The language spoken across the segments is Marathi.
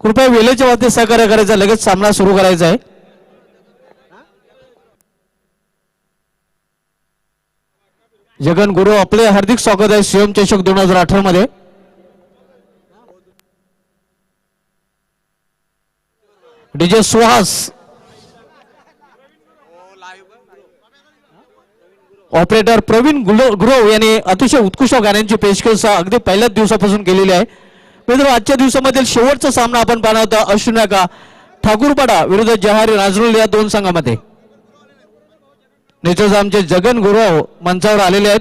कृपया वेळेच्या वरती सहकार्य करायचं, लगेच सामना सुरू करायचा आहे. जगन गुरु आपले हार्दिक स्वागत आहे सीएम चषक 2018 मध्ये. डीजे सुहास, ऑपरेटर प्रवीण गुरव यांनी अतिशय उत्कृष्ट गाण्यांची पेशकश अगदी पहिल्याच दिवसापासून केलेली आहे. मित्र, आजच्या दिवसामधील शेवटचा सामना आपण पाहणार होता अश्विनाका ठाकूरपाडा विरुद्ध जहारी राजरुल या दोन संघामध्ये. निश्चितच आमचे जगन गुरव मंचावर आलेले आहेत.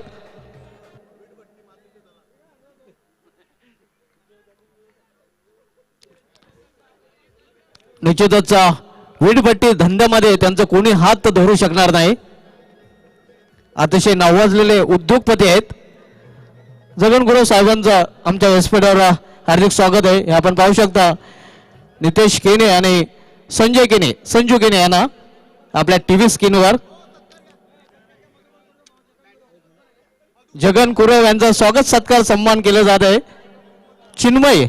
निश्चितच वीटभट्टी धंद्यामध्ये त्यांचं कोणी हात धरू शकणार नाही. अतिशय नावाजलेले उद्योगपती आहेत. जगन गुरव साहेबांचं आमच्या व्यासपीठावर हार्दिक स्वागत आहे. हे आपण पाहू शकता नितेश केने आणि संजू केने यांना आपल्या टीव्ही स्क्रीनवर. जगन गुरव यांचा स्वागत सत्कार सन्मान केला जात आहे. चिन्मय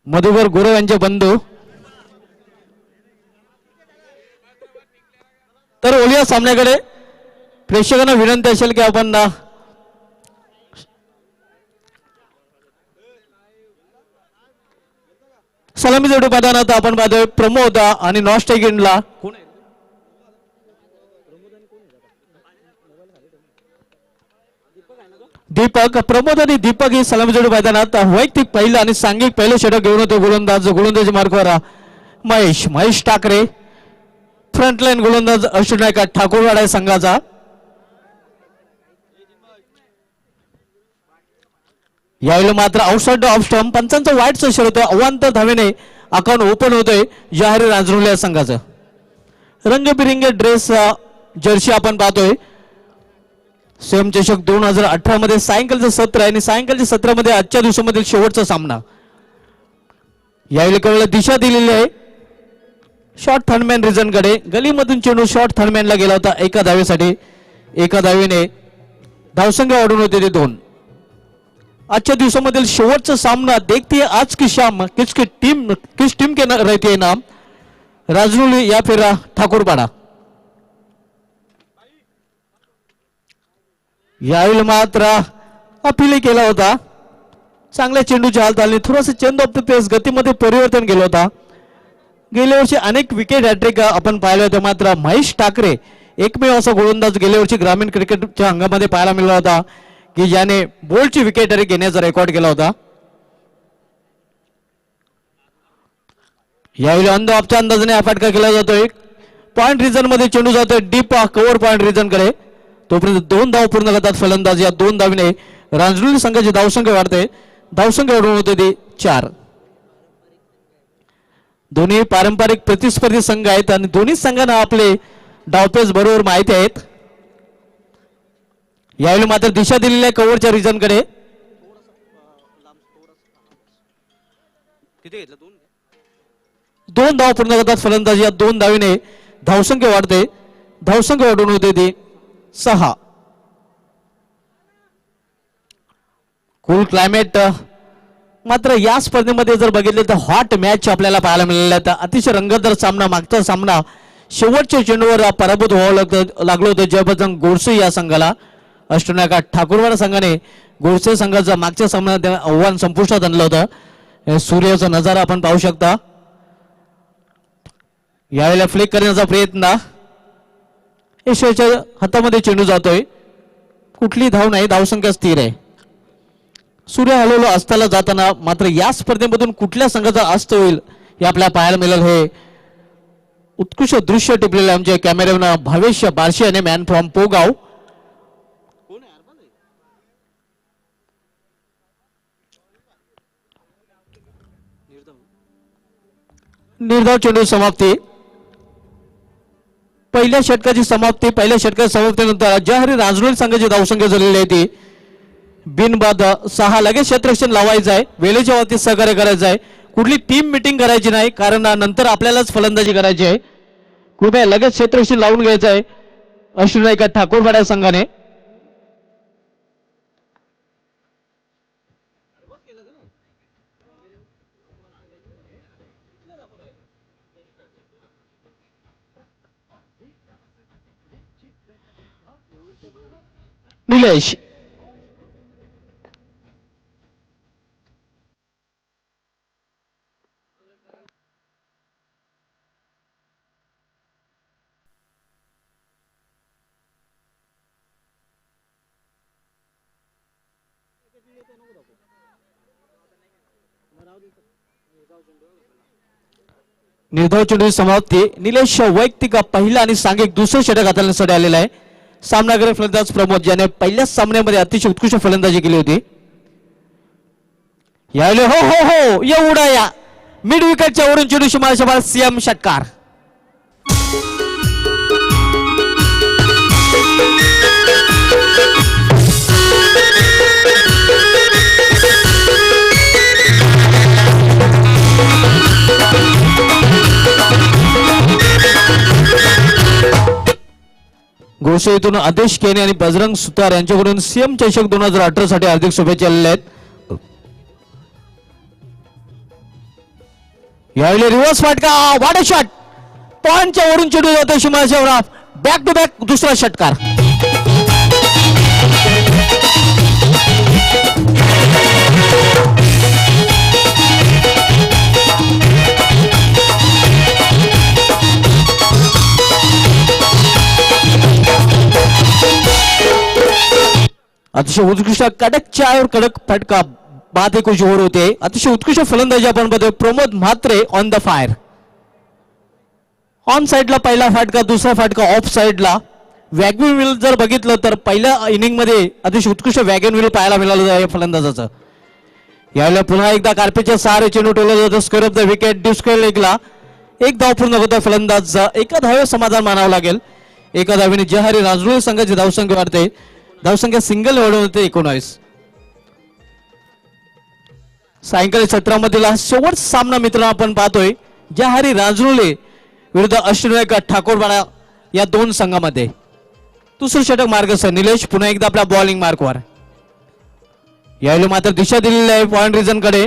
मधुकर गुरव यांचे बंधू. तर ओलिया सामन्याकडे प्रेक्षकांना विनंती असेल की आपण सलामी जोडी पाहताना आपण पाहतोय प्रमोद आणि नॉस्टेगिनला दीपक. प्रमोद आणि दीपक ही सलामी जोडी पाहताना वैयक्तिक पहिलं आणि सांघिक पहिलं षटक घेऊन होते गोलंदाज मार्कवर महेश ठाकरे. फ्रंटलाईन गोलंदाज अश्विनाका ठाकूरवाडा संघाचा. यावेळी मात्र आउटसाइड ऑफ स्टंप पंचांचा वाईट सशर होतोय. अवांतर धावेने अकाउंट ओपन होतोय जहारी राजरुल या संघाचं. रंगबिरंगी ड्रेस जर्सी आपण पाहतोय. सीएम चषक 2018 मध्ये सायंकाळचं सत्र आहे आणि सायंकाळच्या सत्रामध्ये आजच्या दिवसामधील शेवटचा सामना. यावेळी केवळ दिशा दिलेली आहे शॉर्ट थर्डमॅन रिझनकडे. गलीमधून चेंडू शॉर्ट थर्डमॅनला गेला होता एका धावेसाठी. एका धावेने धावसंख्या वाढून होते ते 2. आजच्या दिवसामधील शेवटचा सामना देखते आज की शाम किस टीम के रहती है नाम राजरुल या फिर ठाकूरपाडा. यावेळी मात्र अपील केला होता. चांगल्या चेंडूची हालचाल, थोडंसं चेंज ऑफ द पेस गतीमध्ये परिवर्तन केलं होता. गेल्या वर्षी अनेक विकेट हॅट्रिक आपण पाहिले होते. मात्र महेश ठाकरे एकमेव असा गोलंदाज गेल्या वर्षी ग्रामीण क्रिकेटच्या अंगामध्ये पाहायला मिळाला होता की ज्याने बोल्डची विकेट हॅट्रिक घेण्याचा रेकॉर्ड केला होता. यावेळी अंध ऑफच्या अंदाजाने हा फटका केला जातोय. पॉइंट रिजन मध्ये चेंडू जातोय डीप कव्हर पॉइंट रिजन कडे. तोपर्यंत 2 धाव पूर्ण करतात फलंदाज. या 2 धावीने राजरुल संघाची धावसंख्या वाढते. धावसंख्या वाढवून होते ती 4. दोन्ही पारंपरिक प्रतिस्पर्धी संघ आहेत आणि दोन्ही संघांना आपले डावपेच बरोबर माहिती आहेत. यावेळी मात्र दिशा दिलेल्या कव्हरच्या रिजन कडे. 2 धाव पूर्ण करतात फलंदाज. या 2 धावीने धावसंख्या वाढते. धावसंख्या वाढवून होते ती 6. Cool climate. मात्र या स्पर्धेमध्ये जर बघितले तर हॉट मॅच आपल्याला पाहायला मिळाल्या आहेत. अतिशय रंगतदार सामना. मागचा सामना शेवटच्या चेंडूवर पराभूत व्हावं लागलं होतं जयबजरंग गोडसे या संघाला. अष्टनायका ठाकूरवाडा संघाने गोडसे संघाचा मागच्या सामन्यात आव्हान संपुष्टात आणलं होतं. सूर्याचा नजारा आपण पाहू शकता. यावेळेला फ्लिक करण्याचा प्रयत्न. यशच्या हातामध्ये चेंडू जातोय. कुठली धाव नाही. धावसंख्या स्थिर आहे. सूर्य हलवलो अस्ताला जाताना. मात्र या स्पर्धेमधून कुठल्या संघाचा अस्त होईल हे आपल्याला पाहायला मिळेल. हे उत्कृष्ट दृश्य टिपलेले आमचे कॅमेरामॅन भावेश बारशे आणि मॅन फ्रॉम पोगाव. निर्धाव चेंडू समाप्ती. पहिल्या षटकाची समाप्ती. पहिल्या षटकाच्या समाप्तीनंतर जहारी राजरुल संघाची धावसंख्या झालेली आहे ती बिनबाद 6. लगेच क्षेत्ररक्षण लावायचं आहे. वेळेच्या वरती सहकार्य करायचं आहे. कुठली टीम मिटिंग करायची नाही कारण नंतर आपल्यालाच फलंदाजी करायची आहे. कृपया लगेच क्षेत्ररक्षण लावून घ्यायचं आहे अश्विनाका ठाकूरवाडा संघाने. निलेश निर्धाव चेंडू समाप्ती. निलेश वैयक्तिक पहिला आणि सांघिक दुसरं षटक हाताळण्यासाठी आलेला आहे. सामनागर फलंदाज प्रमोद ज्याने पहिल्याच सामन्यामध्ये अतिशय उत्कृष्ट फलंदाजी केली होती. यावेळी हो हो हो एवढा या मिड विकेटच्या वरून चेंडू सीमारेषेवर सीएम षटकार. घोषेतून आदेश केने आणि बजरंग सुतार यांच्याकडून सीएम चषक 2018 साठी हार्दिक शुभेच्छा आलेल्या आहेत. यावेळी रिव्हर्स फाटका वाडा शॉट पॉइंटच्या वरून चेंडू जातो सीमारेषेवर. बॅक टू बॅक दुसरा षटकार. अतिशय उत्कृष्ट कडक चार कडक फटका बाद 21 ओव्हर होते. अतिशय उत्कृष्ट फलंदाजी आपण बघतोय. Pramod Mhatre on the fire. On साइडला पहिला फटका दुसरा फटका ऑफ साइडला. वॅगन व्हील जर बघितलं तर पहिल्या इनिंग मध्ये अतिशय उत्कृष्ट वॅगन व्हील पाहायला मिळालं आहे फलंदाजाचं. यावेळेला पुन्हा एकदा कार्पेटच्या सहारे चेंडू टोलला जातो. स्क्वेअर ऑफ द विकेट डिस्क्वेअर लेगला एक धाव पूर्ण होता फलंदाज. एका धावे समाधान मानावं लागेल. एका धावेने जहारी राजरूळ संघाची धावसंख्या वाढते. धावसंख्या सिंगल वाढवून होते 19. सायंकाळी 17 मधील हा शेवटचा सामना मित्रांनो आपण पाहतोय. जहारी राजरुळे विरुद्ध अष्टनायक ठाकूरवाडा या दोन संघामध्ये. दुसरं षटक मार्गस्थ निलेश पुन्हा एकदा आपल्या बॉलिंग मार्कवर. यावेळी मात्र दिशा दिलेली आहे पॉइंट रिजन कडे.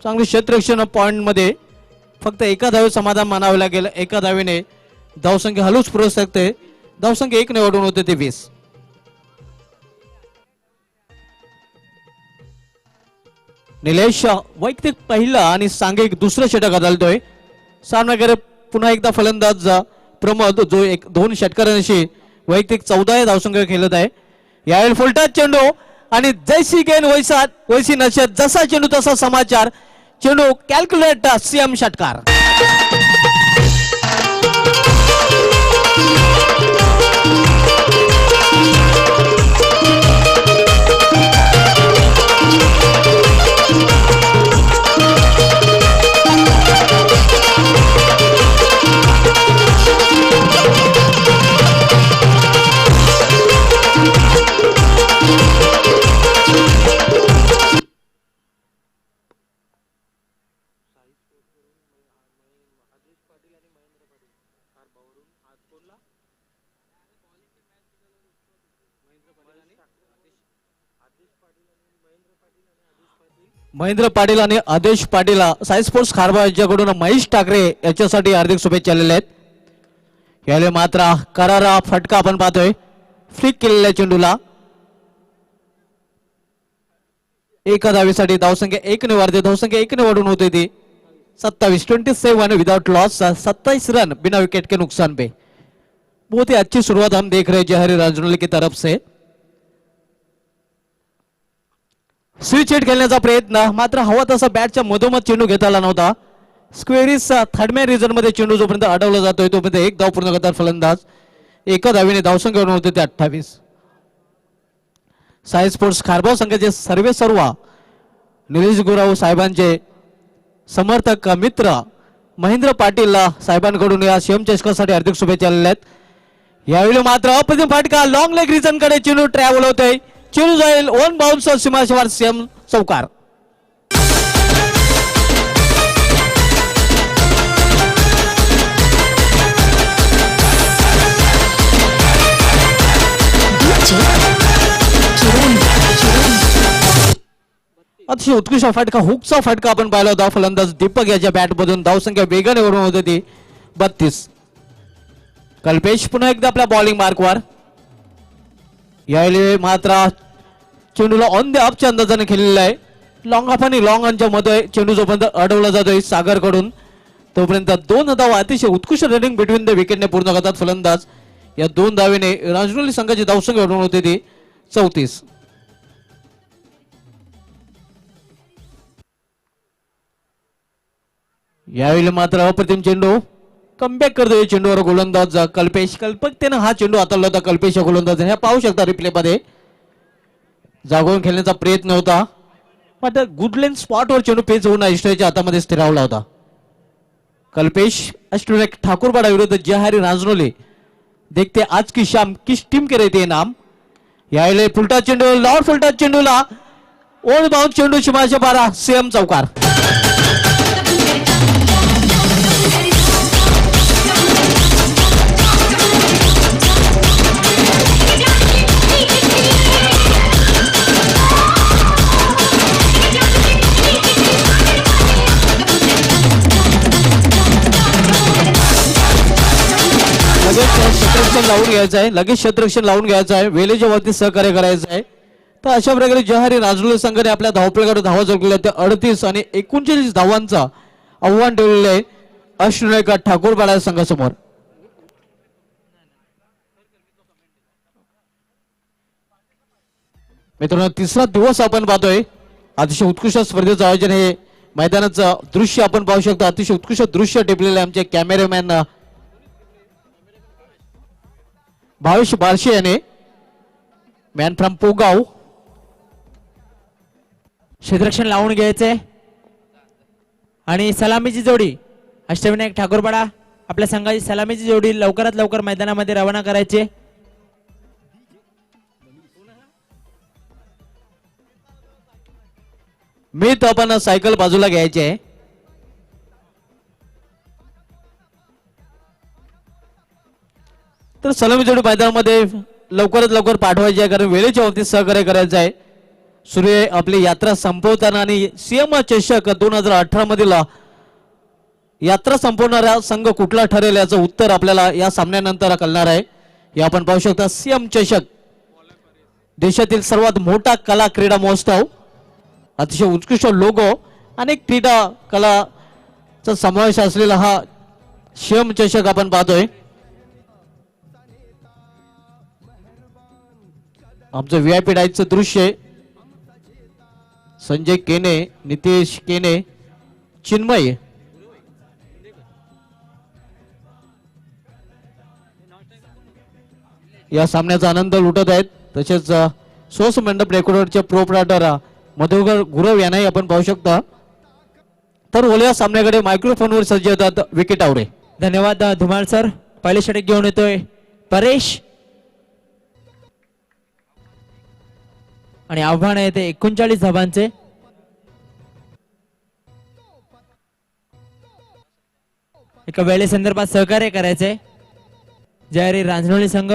चांगली क्षेत्ररक्षण पॉइंट मध्ये फक्त एका धावे समाधान मानावे लागेल. एका धावेने धावसंख्या हलूच पुरवू शकते. धावसंख्या 1 ने वाढून होते ते 20. निलेश वैयक्तिक पहिला आणि सांघिक दुसरं षटक हाताळतोय. सामनाकडे पुन्हा एकदा फलंदाज प्रमोद जो एक 2 षटकारांशी वैयक्तिक 14 धावसंख्या खेळत आहे. यावेळी फुलटाच चेंडू आणि जैसी गेन वैसी नशेत. जसा चेंडू तसा समाचार. चेंडू कॅल्क्युलेट सीएम षटकार. महेंद्र पाटील आणि आदेश पाटील साई स्पोर्ट्स खारबा यांच्याकडून महेश ठाकरे याच्यासाठी हार्दिक शुभेच्छा आलेल्या आहेत. यावेळी मात्र करारा फटका आपण पाहतोय. फ्लिक केलेल्या चेंडूला एका धावेसाठी धावसंख्या 1 ने वाढते. धावसंख्या 1 ने वाढून होते ती 27 विदाउट लॉस. 27 रन बिना विकेट के नुकसान पे. बहुत ही अच्छी शुरुआत हम देख रहे हैं जहरी राजनौली की तरफ से. स्विच हिट खेळण्याचा प्रयत्न मात्र हवा तसा बॅटच्या मधोमध चेंडू घेता आला नव्हता. स्क्वेअरिस थर्ड रिजन मध्ये चेंडू जोपर्यंत अडवला जातोय तोपर्यंत एक धाव पूर्ण करतात फलंदाज. एका धावेने धावसंख्या होते ते 28. साई स्पोर्ट्स खारबाव संघाचे सर्व निलेश गुराव साहेबांचे समर्थक मित्र महेंद्र पाटील साहेबांकडून या सीएम चषकासाठी हार्दिक शुभेच्छा आलेल्या आहेत. यावेळी मात्र अप्रतिम फाटका लॉंग लेग रिजन कडे चेंडू ट्रॅव्हल होतोय. चेंडू जाईल ऑन बाउन्स सीमारेषेवर सीएम चौकार. अतिशय उत्कृष्ट फटका हुकचा फटका आपण पाहिला होता. फलंदाज दीपक याच्या बॅट मधून धावसंख्या वेगाने वाढून होती ती 32. कल्पेश पुन्हा एकदा आपल्या बॉलिंग मार्कवर. यावेळी मात्र चेंडूला ऑन द अपच्या अंदाजाने खेळलेला आहे. लॉंग ऑफ आणि लॉंग ऑनच्या मध्ये चेंडू जोपर्यंत अडवला जातोय सागर कडून तोपर्यंत 2 धावा अतिशय उत्कृष्ट रनिंग बिटवीन द विकेटने पूर्ण करतात फलंदाज. या 2 धावेने राजनोली संघाची धावसंख्या वाढवून होते ती 34. यावेळी मात्र अप्रतिम चेंडू कमबॅक करतोय चेंडूवर गोलंदाज कल्पेश. कल्पकतेनं हा चेंडू हाताळला होता कल्पेश गोलंदाज. हे पाहू शकता रिप्ले मध्ये जागून खेळण्याचा प्रयत्न होता मात्र गुडलेन स्पॉटवर चेंडू पेच होऊन अष्टयाच्या हातामध्ये स्थिरावला होता. कल्पेश अष्टविनायक ठाकुरपाडा विरुद्ध जहारी राजनोली. देखते आज की शाम किस टीम के रहते हैं नाम. यावेळी फुलटा चेंडू लॉर्ड फुलटा चेंडूला ओल्ड बाउंड चेंडू शिमाच्या पारा सीएम चौकार. क्षेत्ररक्षण लावून घ्यायचं आहे. लगेच क्षेत्ररक्षण लावून घ्यायचं आहे. वेळेच्या बाबतीत सहकार्य करायचं आहे. तर अशा प्रकारे जहारी राजनोली संघाने आपल्या धावपळीकडे धावा जोडलेल्या त्या 38 आणि 39 धावांचा आव्हान ठेवलेलं आहे अष्टविनायक ठाकूरपाडा संघासमोर. मित्रांनो तिसरा दिवस आपण पाहतोय. अतिशय उत्कृष्ट स्पर्धेचं आयोजन हे मैदानाचं दृश्य आपण पाहू शकतो. अतिशय उत्कृष्ट दृश्य टिपलेले आमचे कॅमेरामॅन भावेश बारशे याने मॅन फ्रॉम पोगाव. क्षेत्ररक्षण लावून घ्यायचंय आणि सलामीची जोडी अष्टविनायक ठाकूरपाडा आपल्या संघाची सलामीची जोडी लवकरात लवकर मैदानामध्ये रवाना करायची. मी तर आपण सायकल बाजूला घ्यायची आहे. तर सलामी जोडी मैदानामध्ये लवकरात लवकर पाठवायची आहे कारण वेळेच्या बाबतीत सहकार्य करायचं आहे. सूर्य आपली यात्रा संपवताना आणि सीएम चषक 2018 मधील यात्रा संपवणारा संघ कुठला ठरेल याचं उत्तर आपल्याला या सामन्यानंतर कळणार आहे. हे आपण पाहू शकता सीएम चषक देशातील सर्वात मोठा कला क्रीडा महोत्सव. अतिशय उत्कृष्ट लोगो अनेक क्रीडा कलाचा समावेश असलेला हा सीएम चषक आपण पाहतोय. आमचं व्हीआयपी डायटचं दृश्य संजय केने, नितेश केने, चिन्मय या सामन्याचा आनंद लुटत आहेत. तसेच सोस मंडप रेकॉर्डरचे प्रोप्रायटर मधुकर गुरव यांनाही आपण पाहू शकता. तर ओल्या सामन्याकडे मायक्रोफोनवर सज्ज होतात विकेट आवडे. धन्यवाद धुमाळ सर. पहिले षटक घेऊन येतोय परेश आणि आव्हान आहे ते 39 धावांचे. एका वेळेसंदर्भात सहकार्य करायचंय जयारी रांजणोली संघ.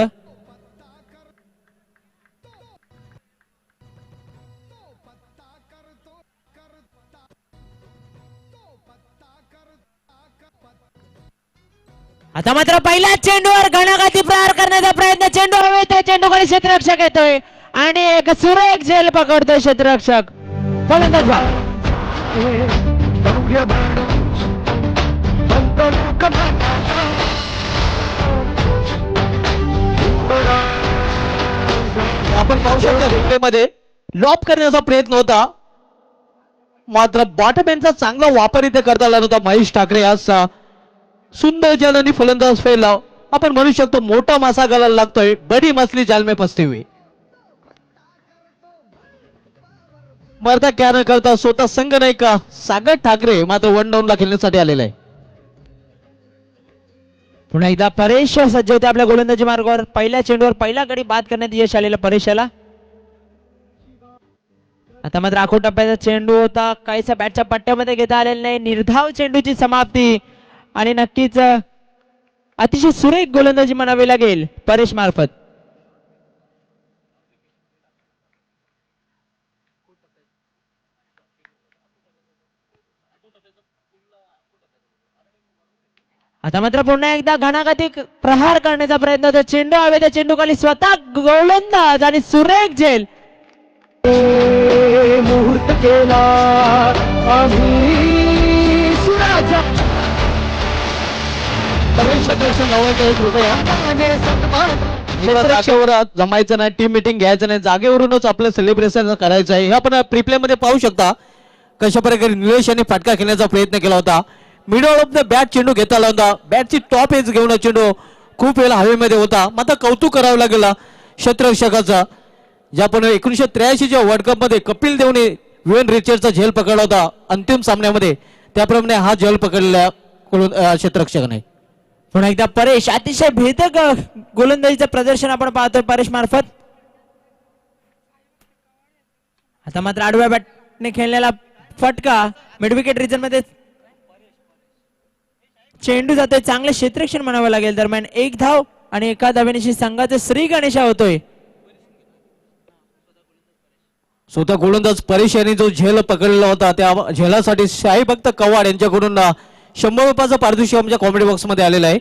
आता मात्र पहिल्या चेंडूवर घणाघाती प्रहार करण्याचा प्रयत्न. चेंडू हवेत, चेंडूकडे क्षेत्ररक्षक येतोय आणि एक सुरेख झेल पकडतोय क्षेत्ररक्षक. फलंदाज आपण पाहू शकता रिप्ले मध्ये लॉप करण्याचा प्रयत्न होता मात्र बॉटमॅनचा चांगला वापर इथे करता आला नव्हता. महेश ठाकरे आज सुंदर जल फलंदाज फैलाव. आपण म्हणू शकतो मोठा मासा घालायला लागतोय. बडी मछली जाल में फसती हुई. मरता क्या न करता स्वतः संघ नाही का सागर ठाकरे मात्र 1 डाऊन ला खेळण्यासाठी आलेला आहे. पुन्हा एकदा परेश सज्ज होते आपल्या गोलंदाजी मार्गावर. पहिल्या चेंडूवर पहिला गडी बाद करण्यात यश आलेलं परेशाला. आता मात्र आखो टप्प्याचा चेंडू होता. काहीसा बॅटच्या पट्ट्यामध्ये घेता आलेला नाही. निर्धाव चेंडूची समाप्ती आणि नक्कीच अतिशय सुरेख गोलंदाजी म्हणावी लागेल परेश मार्फत. आता मात्र पुन्हा एकदा घणाघाती प्रहार करण्याचा प्रयत्न होतो. चेंडू हवे, चेंडू खाली स्वतः गोलंदाज आणि सुरेख झेल. मुहूर्त केला आम्ही सुराजा क्षेत्रावर जमायचं नाही, टीम मिटिंग घ्यायचं नाही, जागेवरूनच आपलं सेलिब्रेशन करायचं आहे. हे आपण प्रीप्ले मध्ये पाहू शकता कशा प्रकारे निलेश यांनी फटका खेळण्याचा प्रयत्न केला होता. मिडल ऑफ द बॅट चेंडू घेता आला होता. बॅटची टॉप एज घेऊन चेंडू खूप वेळा हवेमध्ये होता. मात्र कौतुक करावं लागेल क्षेत्ररक्षकाचा. ज्या आपण 1983च्या वर्ल्ड कप मध्ये कपिल देवने युएन रिचर्डचा झेल पकडला होता अंतिम सामन्यामध्ये, त्याप्रमाणे हा झेल पकडलेला क्षेत्ररक्षकाने. पुन्हा एकदा परेश, अतिशय भेदक गोलंदाजीचं प्रदर्शन आपण पाहतोय परेश मार्फत. आता मात्र आडव्या बॅटने खेळलेला फटका मिडविकेट रिजन मध्ये चेंडू जातोय. चांगले क्षेत्ररक्षण म्हणावं लागेल. दरम्यान एक धाव आणि एका धावेनिशी संघाचे श्री गणेशा होतोय. स्वतः गोलंदाज परेश यांनी जो झेल पकडलेला होता त्या झेलासाठी शाही भक्त कवाड यांच्याकडून 100 रुपयाचा पारितोषिक आमच्या कॉमेडी बॉक्स मध्ये आलेला आहे.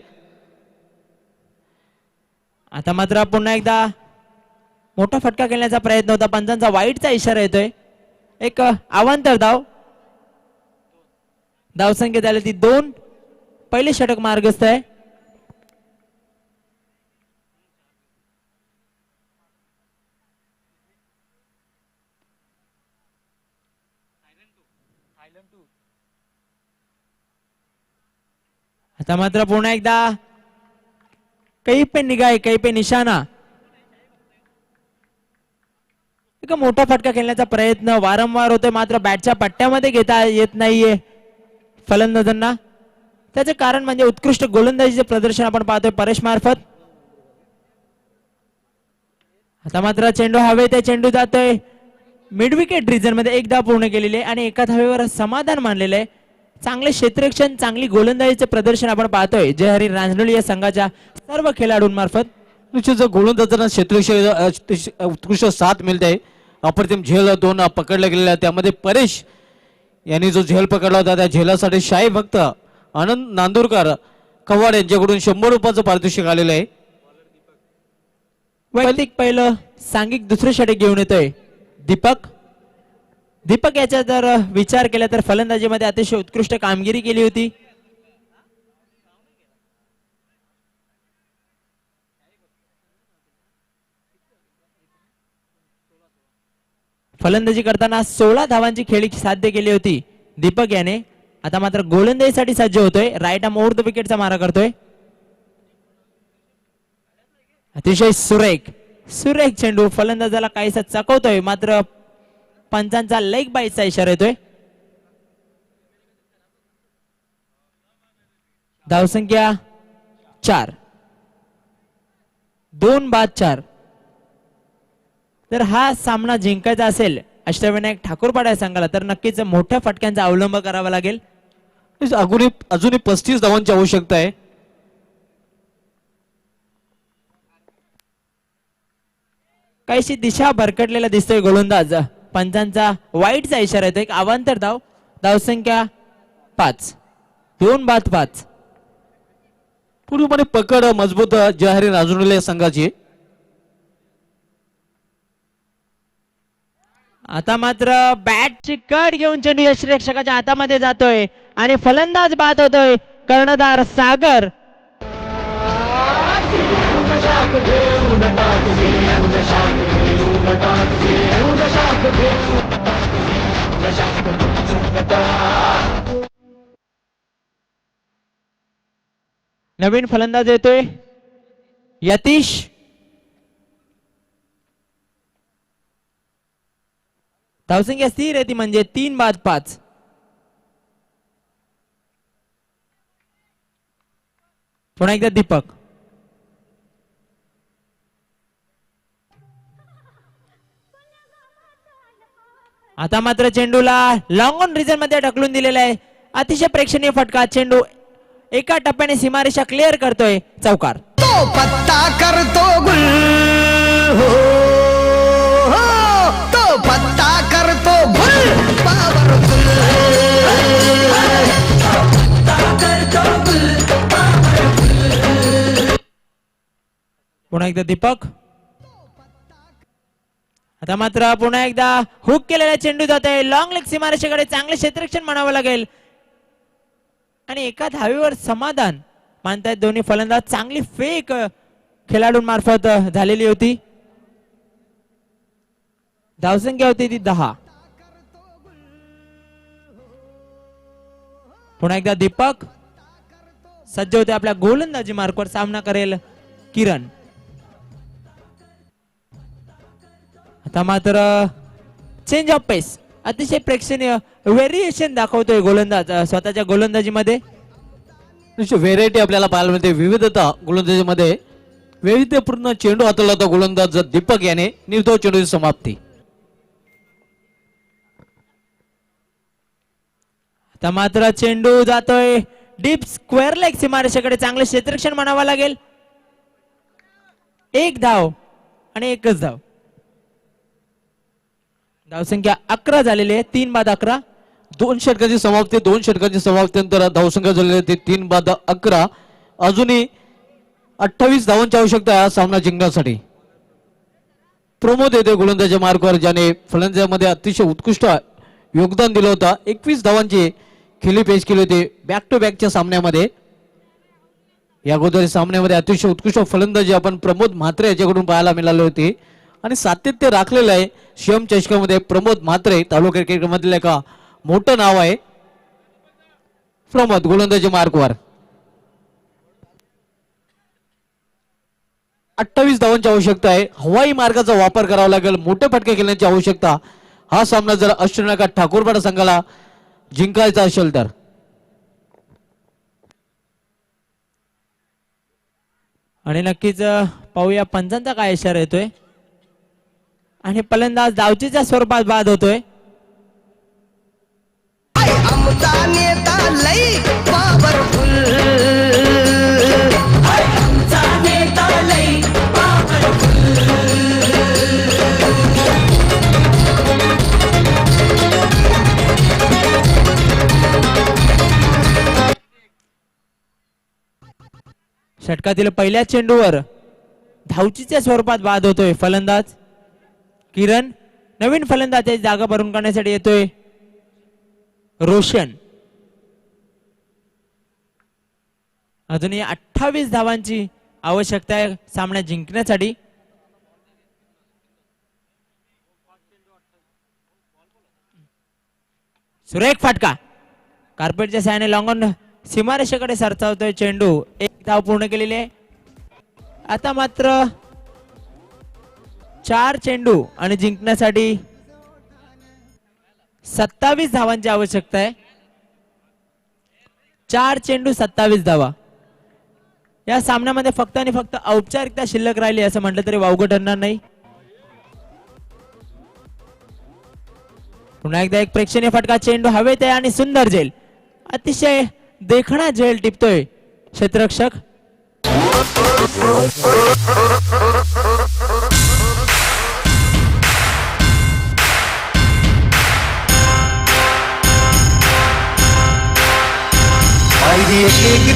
आता मात्र पुन्हा एकदा मोठा फटका खेळण्याचा प्रयत्न होता. पंचांचा वाईटचा इशारा येतोय. एक अवांतर धाव. धावसंख्या झाली ती 2. पहिले षटक मार्गस्थ आहे. आता मात्र पुन्हा एकदा कहीं पे निगाह कहीं पे निशाणा. एक मोठा फटका खेळण्याचा प्रयत्न वारंवार होतोय, मात्र बॅटच्या पट्ट्यामध्ये घेता येत नाहीये फलंदाजांना. त्याचे कारण म्हणजे उत्कृष्ट गोलंदाजीचे प्रदर्शन आपण पाहतोय परेश मार्फत. आता मात्र चेंडू हवे ते चेंडू जातोय मिडविकेट रिजन मध्ये. एकदा पूर्ण केलेले आहे आणि एका धावेवर समाधान मानलेलं आहे. चांगले क्षेत्ररक्षण, चांगली गोलंदाजीचे प्रदर्शन आपण पाहतोय जयहरी रांजणोली या संघाच्या सर्व खेळाडूंमार्फत. निश्चित क्षेत्ररक्षण उत्कृष्ट साथ मिळते. अप्रतिम झेल 2 पकडले गेलेला, त्यामध्ये परेश यांनी जो झेल पकडला होता त्या झेलासाठी शाही भक्त आनंद नांदुरकर कवाड यांच्याकडून 100 रुपयाचं पारितोषिक आलेलं आहे. वैयक्तिक पहिलं सांघिक दुसरे षटक घेऊन येतोय दीपक. दीपक याचा जर विचार केला तर फलंदाजीमध्ये अतिशय उत्कृष्ट कामगिरी केली होती. फलंदाजी करताना 16 धावांची खेळी साध्य केली होती दीपक याने. आता मात्र गोलंदाजीसाठी सज्ज होतोय. राईट आर्म ओव्हर द विकेटचा मारा करतोय. अतिशय सुरेख चेंडू फलंदाजाला काहीसा चकवतोय, मात्र पंचांचा लेग बाईटचा इशारा येतोय. धावसंख्या 4. 2 बाद 4. तर हा सामना जिंकायचा असेल अष्टविनायक ठाकूरपाडा संघाला तर नक्कीच मोठ्या फटक्यांचा अवलंब करावा लागेल. अजूनही 35 धावांची आवश्यकता आहे. काहीशी दिशा भरकटलेला दिसतोय गोलंदाज. पंचांचा वाईटचा इशारा येतो. एक अवांतर धाव. धावसंख्या 5. 2 बाद 5. पूर्णपणे पकड मजबूत जयहरी रांजणोली संघाची. आता मात्र बॅटची कट घेऊन चेंडू यष्टिरक्षकाच्या हातामध्ये जातोय आणि फलंदाज बाद होतोय कर्णधार सागर. नवीन फलंदाज येतोय यतीश. धावसंख्या स्थिर आहे ती म्हणजे 3 बाद 5. पुन्हा एकदा दीपक. आता मात्र चेंडूला लॉंग ऑन रिजन मध्ये ढकलून दिलेला आहे. अतिशय प्रेक्षणीय फटका. चेंडू एका टप्प्याने सीमारेषा क्लिअर करतोय चौकार. तो पत्ता करतो गुल हो, हो, तो पत्ता करतो गुल पावरफुल. पत्ता करतो गुल पुन्हा एकदा दीपक. आता मात्र पुन्हा एकदा हुक केलेला चेंडू जात आहे लॉंग लेग सीमारेषेकडे. चांगले क्षेत्ररक्षण म्हणावं लागेल आणि एका धावेवर समाधान मानतायत दोन्ही फलंदाज. चांगली फेक खेळाडूंमार्फत झालेली होती. धावसंख्या होती ती 10. पुन्हा एकदा दीपक सज्ज होते आपल्या गोलंदाजी मार्कवर. सामना करेल किरण. आता मात्र चेंज ऑफ पेस. अतिशय प्रेक्षणीय व्हेरिएशन दाखवतोय गोलंदाज स्वतःच्या गोलंदाजीमध्ये. व्हेरायटी आपल्याला पाहायला मिळते, विविधता गोलंदाजीमध्ये. वैविध्यपूर्ण चेंडू हाताळला होता गोलंदाज दीपक याने. निर्धाव चेंडूची समाप्ती. आता मात्र चेंडू जातोय डीप स्क्वेअर लेग सीमारेषेकडे. चांगले क्षेत्ररक्षण म्हणावं लागेल. एक धाव आणि एकच धाव. धावसंख्या 11 झालेली आहे. 3 बाद 11. 2 षटकांची समाप्ती. 2 षटकांची समाप्तीनंतर धावसंख्या झालेली आहे 3 बाद 11. अजूनही 28 धावांची आवश्यकता आहे हा सामना जिंकण्यासाठी. प्रमोद येते गोलंदाजी मार्कवर, ज्याने फलंदाजीमध्ये अतिशय उत्कृष्ट योगदान दिलं होतं. 21 धावांची खेळी पेश केली होती बॅक टू बॅकच्या सामन्यामध्ये. या अगोदर सामन्यामध्ये अतिशय उत्कृष्ट फलंदाजी आपण प्रमोद म्हात्रे याच्याकडून पाहायला मिळाली होती आणि सातत्य राखलेलं आहे शिवम चषकामध्ये. प्रमोद म्हात्रे तालुका क्रिकेट मधलं एका मोठं नाव आहे. प्रमोद गोलंदाजी मार्कवर. 28 धावांची आवश्यकता आहे. हवाई मार्गाचा वापर करावा लागेल. मोठे फटके खेळण्याची आवश्यकता. हा सामना जर अष्टनाका ठाकूरपाडा संघाला जिंकायचा असेल तर. आणि नक्कीच पाहूया पंचांचा काय इशारा येतोय. आणि फलंदाज धावचीच्या स्वरूपात बाद होतोय. आमचा नेता लई पॉवरफुल. आमचा नेता लई पॉवरफुल. षटकातील पहिल्या चेंडूवर धावचीच्या स्वरूपात बाद होतोय फलंदाज किरण. नवीन फलंदाज त्याची जागा भरून काढण्यासाठी येतोय रोशन. अजूनही 28 धावांची आवश्यकता आहे सामना जिंकण्यासाठी. सुरेख फटका. कार्पेटच्या साहाय्याने लॉंगॉन सीमारेषेकडे सरसावतोय चेंडू. एक धाव पूर्ण केलेली आहे. आता मात्र 4 चेंडू आणि जिंकण्यासाठी 27 धावांची आवश्यकता आहे. 4 चेंडू 27 धावा. या सामन्यामध्ये फक्त आणि फक्त औपचारिकता शिल्लक राहिली असं म्हटलं तरी वावगं ठरणार नाही. पुन्हा एकदा एक प्रेक्षणीय फटका. चेंडू हवेत आहे आणि सुंदर झेल. अतिशय देखणा झेल टिपतोय क्षेत्ररक्षक.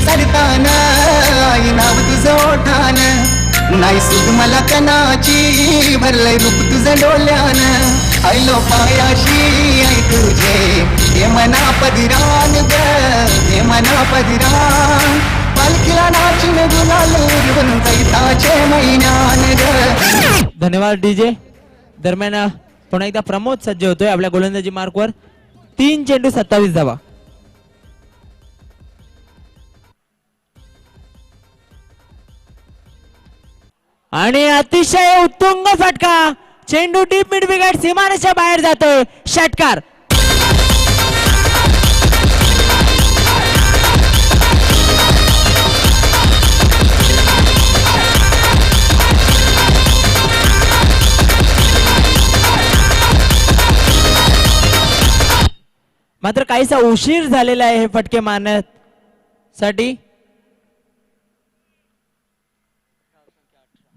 चढताना आई नाव तुझं ओठान. नाही सुख मला कनाची भरलंय रूप तुझं डोल्यान. आयलो पायाशी आई तुझे हे मना पदिरान ग. हे मना पदिरान. पालखीला नाचून गुलाल बनून कैताचे महिन्यान ग. धन्यवाद डीजे. दरम्यान पुन्हा एकदा प्रमोद सज्ज होतोय आपल्या गोलंदाजी मार्कवर. 3 चेंडू 27 धावा. आणि अतिशय उत्तुंग फटका. चेंडू डीप मिड विकेट सीमारेषा बाहेर जातोय. षटकार. मात्र काहीसा उशीर झालेला आहे हे फटके मारण्यासाठी.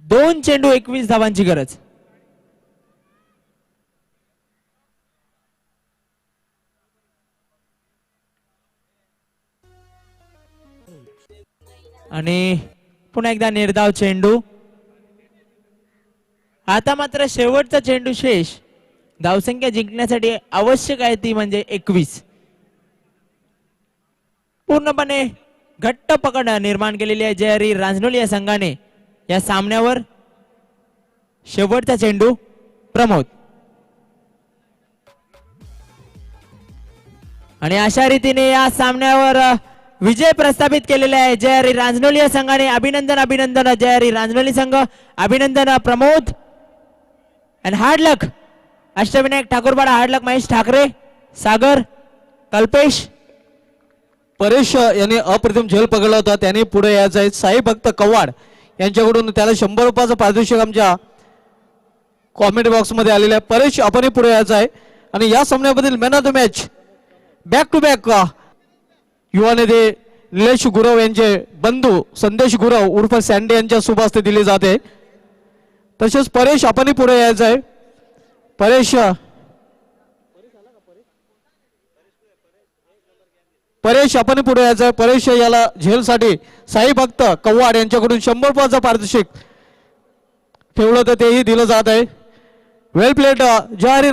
2 चेंडू 21 धावांची गरज. आणि पुन्हा एकदा निर्धाव चेंडू. आता मात्र शेवटचा चेंडू शेष. धावसंख्या जिंकण्यासाठी आवश्यक आहे ती म्हणजे 21. पूर्णपणे घट्ट पकड निर्माण केलेली आहे जय हरी रांजणोली या संघाने या सामन्यावर. शेवटचा चेंडू प्रमोद. आणि अशा रीतीने या सामन्यावर विजय प्रस्थापित केलेला आहे जय हरी रांजणोली या संघाने. अभिनंदन अभिनंदन जय हरी रांजणोली संघ. अभिनंदन Pramod. And hard luck Ashtavinayak Thakurpada. Hard luck Mahesh Thackeray, Sagar, Kalpesh. Paresh यांनी अप्रतिम झेल पकडला होता. त्यांनी पुढे यायचं आहे. साई भक्त कव्वाड यांच्याकडून त्याला 100 रुपयाचं पारितोषिक आमच्या कॉमेंट बॉक्स मध्ये आलेलं आहे. परेश आपणही पुढे यायचं आहे. आणि या सामन्यामधील man of the match back to back युवा नेते निलेश गुरव यांचे बंधू संदेश गुरव उर्फ सँडे यांच्या शुभ हस्ते दिले जाते. तसेच परेश आपणही पुढे यायचं आहे. परेश आपण पुढे यायचं आहे. परेश याला झेलसाठी साई भक्त कव्वाड यांच्याकडून 100 रुपयाचं पारितोषिक ठेवलं तर तेही दिलं जात आहे. वेल प्लेट जय हरी